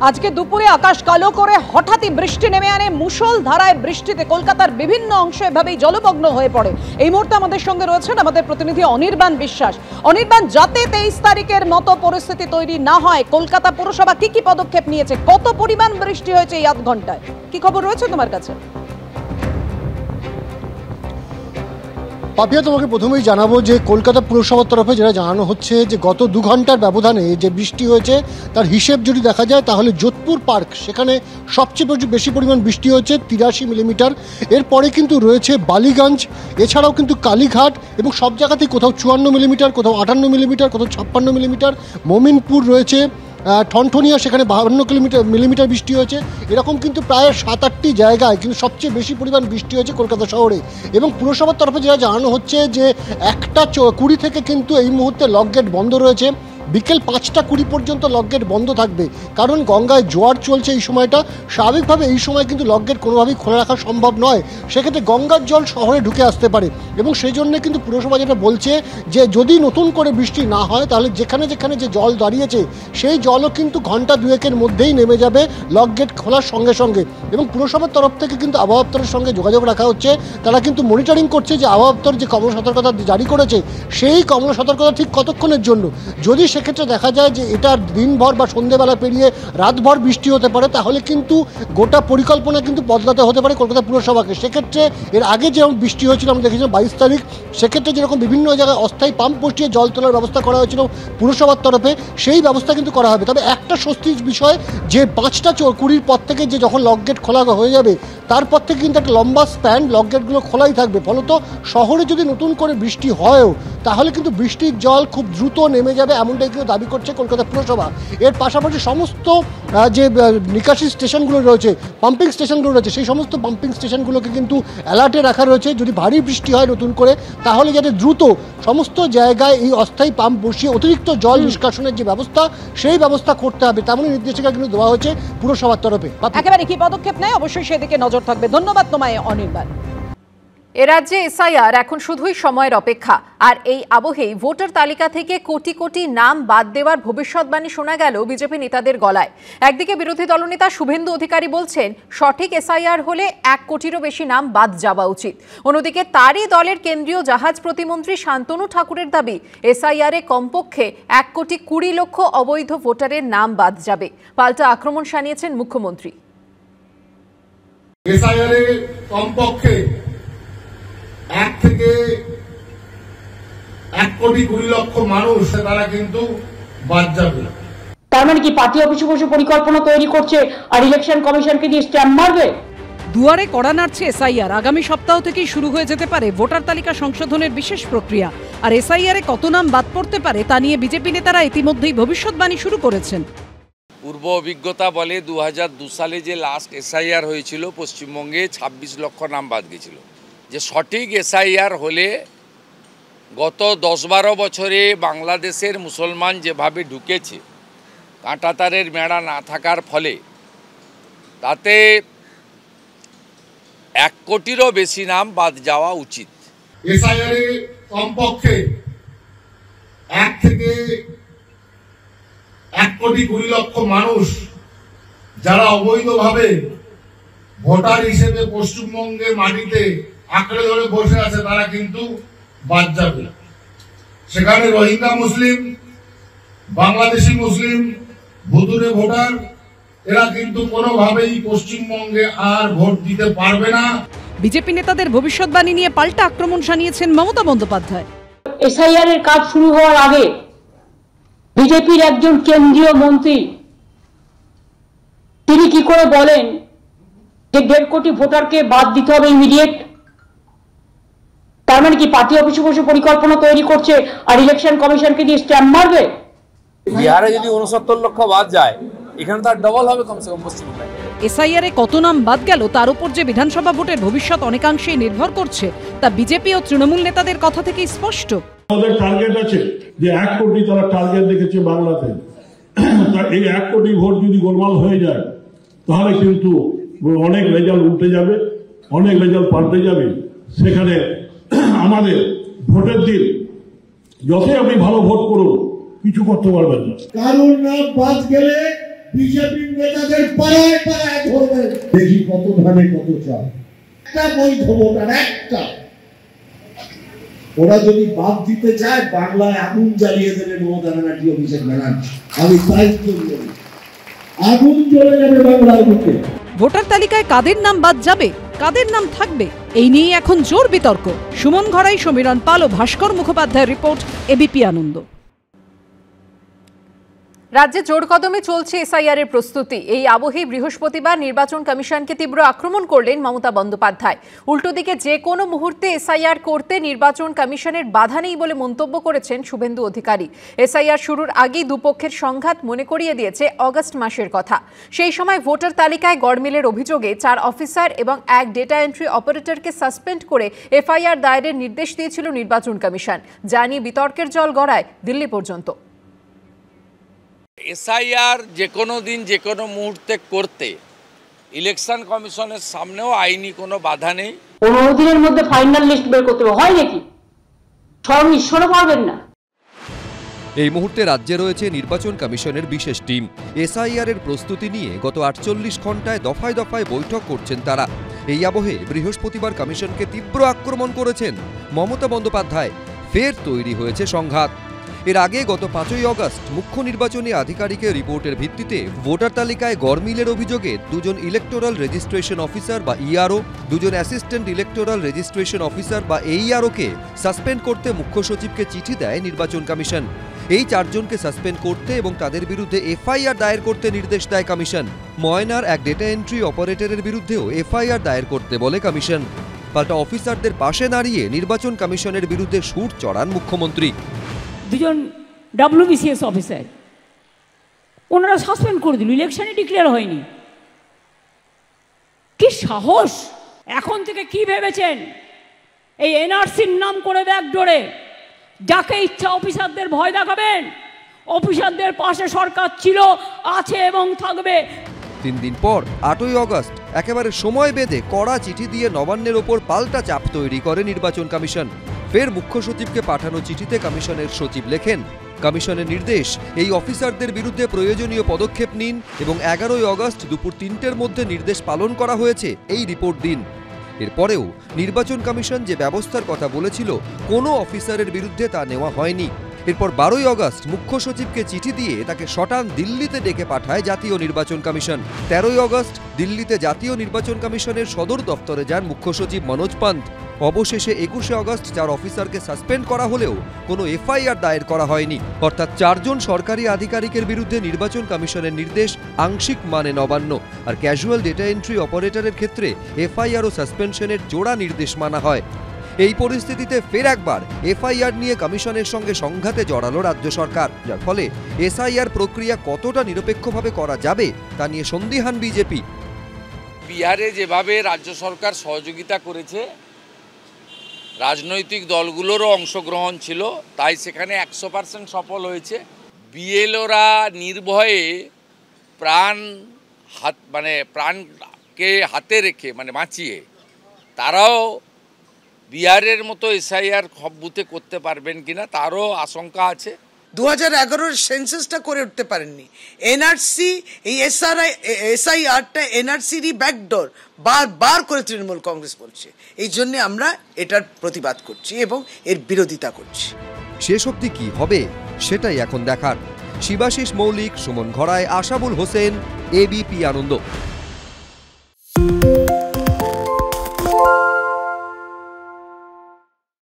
আজকে দুপুরে আকাশ কালো করে হঠাৎই বৃষ্টি নেমে আনে। মুষলধারায় বৃষ্টিতে কলকাতার বিভিন্ন অংশ এভাবেই জলমগ্ন হয়ে পড়ে। এই মুহূর্তে আমাদের সঙ্গে রয়েছেন আমাদের প্রতিনিধি অনির্বাণ বিশ্বাস। অনির্বাণ, যাতে 23 তারিখের মতো পরিস্থিতি তৈরি না হয়, কলকাতা পুরসভা কি কি পদক্ষেপ নিয়েছে? কত পরিমাণ বৃষ্টি হয়েছে এই আধ ঘন্টায়? কি খবর রয়েছে তোমার কাছে? পাপিয়া, তোমাকে প্রথমেই জানাবো যে কলকাতা পুরসভার তরফে যেটা জানানো হচ্ছে যে গত 2 ঘন্টার ব্যবধানে যে বৃষ্টি হয়েছে তার হিসেব যদি দেখা যায় তাহলে যোধপুর পার্ক, সেখানে সবচেয়ে বেশি পরিমাণ বৃষ্টি হয়েছে 83 মিলিমিটার। এরপরে কিন্তু রয়েছে বালিগঞ্জ, এছাড়াও কিন্তু কালীঘাট, এবং সব জায়গাতেই কোথাও 54 মিলিমিটার, কোথাও 58 মিলিমিটার, কোথাও 56 মিলিমিটার। মোমিনপুর রয়েছে, ঠনঠনিয়া, সেখানে 52 মিলিমিটার বৃষ্টি হয়েছে। এরকম কিন্তু প্রায় 7-8টি জায়গায় কিন্তু সবচেয়ে বেশি পরিমাণ বৃষ্টি হয়েছে কলকাতা শহরে। এবং পুরসভার তরফে যেটা জানানো হচ্ছে যে 1টা 20 থেকে কিন্তু এই মুহূর্তে লকগেট বন্ধ রয়েছে। বিকেল 5টা 20 পর্যন্ত লকগেট বন্ধ থাকবে, কারণ গঙ্গায় জোয়ার চলছে এই সময়টা। স্বাভাবিকভাবে এই সময় কিন্তু লকগেট কোনোভাবেই খোলা রাখা সম্ভব নয়, সেক্ষেত্রে গঙ্গার জল শহরে ঢুকে আসতে পারে। এবং সেই জন্য কিন্তু পুরসভা যেটা বলছে যে যদি নতুন করে বৃষ্টি না হয় তাহলে যেখানে যেখানে যে জল দাঁড়িয়েছে সেই জলও কিন্তু ঘন্টা 2-এর মধ্যেই নেমে যাবে লকগেট খোলার সঙ্গে সঙ্গে। এবং পুরসভার তরফ থেকে কিন্তু আবহাওয়া দপ্তরের সঙ্গে যোগাযোগ রাখা হচ্ছে, তারা কিন্তু মনিটরিং করছে যে আবহাওয়া দপ্তর যে কমলা সতর্কতা জারি করেছে সেই কমলা সতর্কতা ঠিক কতক্ষণের জন্য। যদি সেক্ষেত্রে দেখা যায় যে এটা দিনভর বা সন্ধ্যেবেলা পেরিয়ে রাতভর বৃষ্টি হতে পারে, তাহলে কিন্তু গোটা পরিকল্পনা কিন্তু বদলাতে হতে পারে কলকাতা পুরসভাকে। সেক্ষেত্রে এর আগে যেমন বৃষ্টি হয়েছিল আমরা দেখেছিলাম 22 তারিখ, সেক্ষেত্রে যেরকম বিভিন্ন জায়গায় অস্থায়ী পাম্প বসিয়ে জল তোলার ব্যবস্থা করা হয়েছিল পুরসভার তরফে, সেই ব্যবস্থা কিন্তু করা হবে। তবে একটা স্বস্তির বিষয় যে 5টা 20 পর থেকে যে যখন লকগেট খোলা হয়ে যাবে তারপর থেকে কিন্তু একটা লম্বা স্প্যান লকগেটগুলো খোলাই থাকবে। ফলত শহরে যদি নতুন করে বৃষ্টি হয়ও তাহলে কিন্তু বৃষ্টির জল খুব দ্রুত নেমে যাবে, এমনটাই কিন্তু দাবি করছে কলকাতা পুরসভা। এর পাশাপাশি সমস্ত যে নিকাশি স্টেশনগুলো রয়েছে, পাম্পিং স্টেশনগুলো রয়েছে, সেই সমস্ত পাম্পিং স্টেশনগুলোকে কিন্তু অ্যালার্টে রাখা রয়েছে। যদি ভারী বৃষ্টি হয় নতুন করে তাহলে যাতে দ্রুত সমস্ত জায়গায় এই অস্থায়ী পাম্প বসিয়ে অতিরিক্ত জল নিষ্কাশনের যে ব্যবস্থা সেই ব্যবস্থা করতে হবে, তেমনই নির্দেশিকা কিন্তু দেওয়া হয়েছে পুরসভার তরফে। একেবারে কি পদক্ষেপ নেয় অবশ্যই সেদিকে নজর থাকবে। ধন্যবাদ তোমায় অনির্বাণ। এ রাজ্যে এসআইআর এখন শুধুই সময়ের অপেক্ষা, আর এই আবহেই ভোটার তালিকা থেকে কোটি কোটি নাম বাদ দেওয়ার ভবিষ্যৎবাণী শোনা গেল বিজেপি নেতাদের গলায়। একদিকে বিরোধী দলনেতা শুভেন্দু অধিকারী বলছেন সঠিক এসআইআর হলে 1 কোটিরও বেশি নাম বাদ যাওয়া উচিত। অন্যদিকে তারই দলের কেন্দ্রীয় জাহাজ প্রতিমন্ত্রী শান্তনু ঠাকুরের দাবি এসআইআর এ কমপক্ষে 1,20,00,000 অবৈধ ভোটারের নাম বাদ যাবে। পাল্টা আক্রমণ শানিয়েছেন মুখ্যমন্ত্রী। এসআইআর এ কমপক্ষে 1 থেকে 1,20,00,000 মানুষ তারা কিন্তু বাদ যাবে। তার মানে কি পার্টি অফিসে বসে পরিকল্পনা তৈরি করছে আর ইলেকশন কমিশনকে দিয়ে স্ট্যাম্প মারবে? দুয়ারে কড়া নাড়ছে এসআইআর। আগামী সপ্তাহ থেকেই শুরু হয়ে যেতে পারে ভোটার তালিকা সংশোধনের বিশেষ প্রক্রিয়া। আর এসআইআর এ কত নাম বাদ পড়তে পারে তা নিয়ে বিজেপি নেতারা ইতিমধ্যেই ভবিষ্যৎবাণী শুরু করেছেন। পূর্ব অভিজ্ঞতা বলে 2002 সালে যে লাস্ট এসআইআর হয়েছিল পশ্চিমবঙ্গে 26 লক্ষ নাম বাদ গেছিল। যে সঠিক এসআইআর হলে গত 10-12 বছরে বাংলাদেশের মুসলমান যেভাবে ঢুকেছে কাঁটাতারের বেড়া না থাকার ফলে তাতে 1 কোটিরও বেশি নাম বাদ যাওয়া উচিত। এসআইআর এ কমপক্ষে 1 থেকে 1,20,00,000 মানুষ যারা অবৈধভাবে ভোটার হিসেবে পশ্চিমবঙ্গের মাটিতে আঁকড়ে ধরে বসে আছে তারা কিন্তু বাদ যাবে। সেখানে রোহিঙ্গা মুসলিম, বাংলাদেশি মুসলিম, ভুতুরে ভোটার এরা কিন্তু কোনোভাবেই পশ্চিমবঙ্গে আর ভোট দিতে পারবে না। বিজেপি নেতাদের ভবিষ্যৎবাণী নিয়ে পাল্টা আক্রমণ শানিয়েছেন মমতা বন্দ্যোপাধ্যায়। এসআইআর এর কাজ শুরু হওয়ার আগে বিজেপির একজন কেন্দ্রীয় মন্ত্রী তিনি কি করে বলেন যে 1.5 কোটি ভোটারকে বাদ দিতে হবে ইমিডিয়েট? তার মানে কি পার্টি অফিসে বসে পরিকল্পনা তৈরি করছে আর ইলেকশন কমিশনকে দিয়ে স্ট্যাম্প মারবে? বিহারে যদি 69 লক্ষ বাদ যায়, এখানে তার ডবল হবে কমসে কম পশ্চিমবঙ্গে। এসআইআর এ কত নাম বাদ গেল তার উপর যে বিধানসভা ভোটের ভবিষ্যৎ অনেকাংশেই নির্ভর করছে তা বিজেপি ও তৃণমূল নেতাদের কথা থেকেই স্পষ্ট। আমাদের টার্গেট আছে যে 1 কোটি তারা টার্গেট দেখেছে বাংলাতে। এই 1 কোটি ভোট যদি গোলমাল হয়ে যায় তাহলে কিন্তু অনেক রেজাল্ট উল্টে যাবে, অনেক রেজাল্ট পাল্টে যাবে। সেখানে আমাদের ভোটের দিন যতই আপনি ভালো ভোট করুন কিছু করতে পারবেন না। কারোর নাম বাদ গেলে বিজেপির নেতাদের পাড়ায় পাড়ায় ধরবে, দেখি কত ধানে কত চাল। একটা বৈধ ভোটার একটা, ওরা যদি বাদ দিতে চায় বাংলায় আগুন জ্বালিয়ে দেবে মমতা ব্যানার্জি, অভিষেক ব্যানার্জি। আমি তাই বলি, আগুন জ্বলে যাবে বাংলার বুকে। ভোটার তালিকায় কাদের নাম বাদ যাবে, কাদের নাম থাকবে, এই নিয়ে এখন জোর বিতর্ক। সুমন ঘরাই, সমীরণ পাল ও ভাস্কর মুখোপাধ্যায়ের রিপোর্ট, এবিপি আনন্দ। রাজ্যে জোর কদমে চলছে এসআইআর এর প্রস্তুতি। এই আবহে বৃহস্পতিবার নির্বাচন কমিশনকে তীব্র আক্রমণ করলেন মমতা বন্দ্যোপাধ্যায়। উল্টো দিকে যে কোনো মুহূর্তে এসআইআর করতে নির্বাচন কমিশনের বাধা নেই বলে মন্তব্য করেছেন শুভেন্দু অধিকারী। এসআইআর শুরুর আগেই দুপক্ষের সংঘাত মনে করিয়ে দিয়েছে অগস্ট মাসের কথা। সেই সময় ভোটার তালিকায় গড়মিলের অভিযোগে 4 অফিসার এবং 1 ডেটা এন্ট্রি অপারেটরকে সাসপেন্ড করে এফআইআর দায়েরের নির্দেশ দিয়েছিল নির্বাচন কমিশন, যা নিয়ে বিতর্কের জল গড়ায় দিল্লি পর্যন্ত। এসআইআর যে কোনো দিন যে কোনো মুহূর্তে করতে ইলেকশন কমিশনের সামনেও আইনি কোনো বাধা নেই। 15 দিনের মধ্যে ফাইনাল লিস্ট বের করতে হয় নাকি? স্বয়ং ঈশ্বরও পারবেন না। এই মুহূর্তে রাজ্যে রয়েছে নির্বাচন কমিশনের বিশেষ টিম। এসআইআর এর প্রস্তুতি নিয়ে গত 48 ঘন্টায় দফায় দফায় বৈঠক করছেন তারা। এই আবহে বৃহস্পতিবার কমিশনকে তীব্র আক্রমণ করেছেন মমতা বন্দ্যোপাধ্যায়। ফের তৈরি হয়েছে সংঘাত। এর আগে গত 5ই অগস্ট মুখ্য নির্বাচনী আধিকারিকের রিপোর্টের ভিত্তিতে ভোটার তালিকায় গড়মিলের অভিযোগে 2জন ইলেকটোরাল রেজিস্ট্রেশন অফিসার বা ইআরও, 2জন অ্যাসিস্ট্যান্ট ইলেকটোরাল রেজিস্ট্রেশন অফিসার বা এইআরওকে সাসপেন্ড করতে মুখ্য সচিবকে চিঠি দেয় নির্বাচন কমিশন। এই 4 জনকে সাসপেন্ড করতে এবং তাদের বিরুদ্ধে এফআইআর দায়ের করতে নির্দেশ দেয় কমিশন। ময়নার এক ডেটা এন্ট্রি অপারেটরের বিরুদ্ধেও এফআইআর দায়ের করতে বলে কমিশন। পাল্টা অফিসারদের পাশে দাঁড়িয়ে নির্বাচন কমিশনের বিরুদ্ধে সুর চড়ান মুখ্যমন্ত্রী। 2জন WBCS অফিসার ওনারা সাসপেন্ড করে দিল, ইলেকশনে ডিক্লেয়ার হয়নি। কি সাহস! এখন থেকে কি ভেবেছেন এই এনআরসির নাম করে ব্যাকডোরে যাকে ইচ্ছা অফিসারদের ভয় দেখাবেন? অফিসারদের পাশে সরকার ছিল, আছে এবং থাকবে। 3 দিন পর 8ই অগস্ট একেবারে সময় বেঁধে কড়া চিঠি দিয়ে নবান্নের ওপর পাল্টা চাপ তৈরি করে নির্বাচন কমিশন। ফের মুখ্য সচিবকে পাঠানো চিঠিতে কমিশনের সচিব লেখেন, কমিশনের নির্দেশ এই অফিসারদের বিরুদ্ধে প্রয়োজনীয় পদক্ষেপ নিন এবং 11ই অগস্ট দুপুর 3টের মধ্যে নির্দেশ পালন করা হয়েছে এই রিপোর্ট দিন। এরপরেও নির্বাচন কমিশন যে ব্যবস্থার কথা বলেছিল কোনো অফিসারের বিরুদ্ধে তা নেওয়া হয়নি। এরপর 12ই অগস্ট মুখ্য সচিবকে চিঠি দিয়ে তাকে শটান দিল্লিতে ডেকে পাঠায় জাতীয় নির্বাচন কমিশন। 13ই অগস্ট দিল্লিতে জাতীয় নির্বাচন কমিশনের সদর দফতরে যান মুখ্য সচিব মনোজ পান্ত। অবশেষে 21শে অগস্ট 4 অফিসারকে সাসপেন্ড করা হলেও কোনো এফআইআর দায়ের করা হয়নি। অর্থাৎ 4 জন সরকারি আধিকারিকের বিরুদ্ধে নির্বাচন কমিশনের নির্দেশ আংশিক মানে নবান্ন, আর ক্যাজুয়াল ডেটা এন্ট্রি অপারেটরের ক্ষেত্রে এফআইআর ও সাসপেনশনের জোড়া নির্দেশ মানা হয়। এই পরিস্থিতিতে ফের একবার এফআইআর নিয়ে কমিশনের সঙ্গে সংঘাতে জড়ালো রাজ্য সরকার, যার ফলে এসআইআর প্রক্রিয়া কতটা নিরপেক্ষভাবে করা যাবে তা নিয়ে সন্দিহান বিজেপি। বিহারে যেভাবে রাজ্য সরকার সহযোগিতা করেছে, রাজনৈতিক দলগুলোরও অংশগ্রহণ ছিল, তাই সেখানে 100% সফল হয়েছে। বিএলওরা নির্ভয়ে প্রাণকে হাতে রেখে বাঁচিয়ে তারাও বিহারের মতো এসআইআর সব বুথে করতে পারবেন কিনা তারও আশঙ্কা আছে। 2011 সেন্সাসটা করে উঠতে পারেননি। এনআরসি এই এসআইআরটা এনআরসিরই ব্যাকডোর বারবার করে তৃণমূল কংগ্রেস বলছে। এই জন্য আমরা এটার প্রতিবাদ করছি এবং এর বিরোধিতা করছি। শেষ অবধি কি হবে সেটাই এখন দেখার। শিবাশিস মৌলিক, সুমন ঘরাই, আশাবুল হোসেন, এবিপি আনন্দ।